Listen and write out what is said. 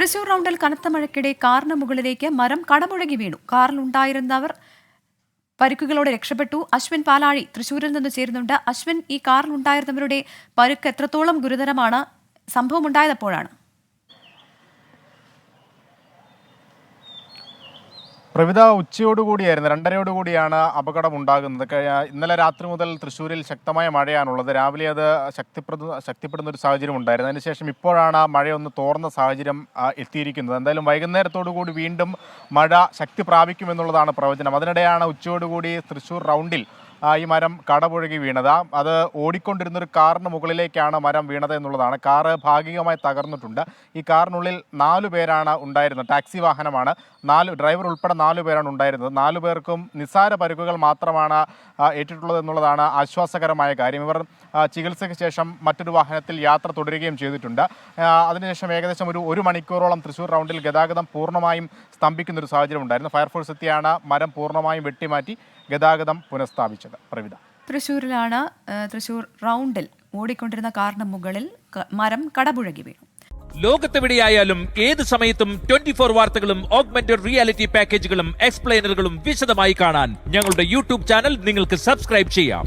തൃശൂർ റൗണ്ടിൽ കനത്ത മഴയ്ക്കിടെ കാറിന് മുകളിലേക്ക് മരം കടപുഴകി വീണു. കാറിലുണ്ടായിരുന്നവർ പരിക്കുകളോടെ രക്ഷപ്പെട്ടു. അശ്വിൻ പാലാഴി തൃശൂരിൽ നിന്ന് ചേരുന്നുണ്ട്. അശ്വിൻ, ഈ കാറിലുണ്ടായിരുന്നവരുടെ പരുക്ക് എത്രത്തോളം ഗുരുതരമാണ്? സംഭവം ഉണ്ടായതെപ്പോഴാണ്? പ്രവിധ ഉച്ചയോടുകൂടിയായിരുന്നു, 2:30യോടുകൂടിയാണ് അപകടം ഉണ്ടാകുന്നത്. ഇന്നലെ രാത്രി മുതൽ തൃശ്ശൂരിൽ ശക്തമായ മഴയാണുള്ളത്. രാവിലെ അത് ശക്തിപ്പെടുന്ന ഒരു സാഹചര്യം ഉണ്ടായിരുന്നു. അതിനുശേഷം ഇപ്പോഴാണ് മഴയൊന്ന് തോർന്ന സാഹചര്യം എത്തിയിരിക്കുന്നത്. എന്തായാലും വൈകുന്നേരത്തോടുകൂടി വീണ്ടും മഴ ശക്തി പ്രാപിക്കുമെന്നുള്ളതാണ് പ്രവചനം. അതിനിടെയാണ് ഉച്ചയോടുകൂടി തൃശ്ശൂർ റൗണ്ടിൽ ഈ മരം കടപുഴകി വീണത്. അത് ഓടിക്കൊണ്ടിരുന്നൊരു കാറിന് മുകളിലേക്കാണ് മരം വീണത് എന്നുള്ളതാണ്. കാറ് ഭാഗികമായി തകർന്നിട്ടുണ്ട്. ഈ കാറിനുള്ളിൽ 4 പേരാണ് ഉണ്ടായിരുന്നത്. ടാക്സി വാഹനമാണ്. ഡ്രൈവർ ഉൾപ്പെടെ 4 പേരാണ് ഉണ്ടായിരുന്നത്. 4 പേർക്കും നിസ്സാര പരിക്കുകൾ മാത്രമാണ് ഏറ്റിട്ടുള്ളത് എന്നുള്ളതാണ് ആശ്വാസകരമായ കാര്യം. ഇവർ ചികിത്സയ്ക്ക് ശേഷം മറ്റൊരു വാഹനത്തിൽ യാത്ര തുടരുകയും ചെയ്തിട്ടുണ്ട്. അതിനുശേഷം ഏകദേശം ഒരു മണിക്കൂറോളം തൃശ്ശൂർ റൗണ്ടിൽ ഗതാഗതം പൂർണ്ണമായും സ്തംഭിക്കുന്നൊരു സാഹചര്യം ഉണ്ടായിരുന്നു. ഫയർഫോഴ്സ് എത്തിയാണ് മരം പൂർണ്ണമായും വെട്ടിമാറ്റി ഗതാഗതം പുനഃസ്ഥാപിച്ചത്. പ്രവിധ, തൃശ്ശൂരിലാണ് തൃശ്ശൂർ റൗണ്ടിൽ ഓടിക്കൊണ്ടിരുന്ന കാറിന് മുകളിൽ മരം കടപുഴകി വീണു. ലോകത്തെവിടെയായാലും ഏത് സമയത്തും 24 വാർത്തകളും ഓഗ്മെന്റഡ് റിയാലിറ്റി പാക്കേജുകളും എക്സ്പ്ലെയിനറുകളും വിശദമായി കാണാൻ ഞങ്ങളുടെ യൂട്യൂബ് ചാനൽ നിങ്ങൾക്ക് സബ്സ്ക്രൈബ് ചെയ്യാം.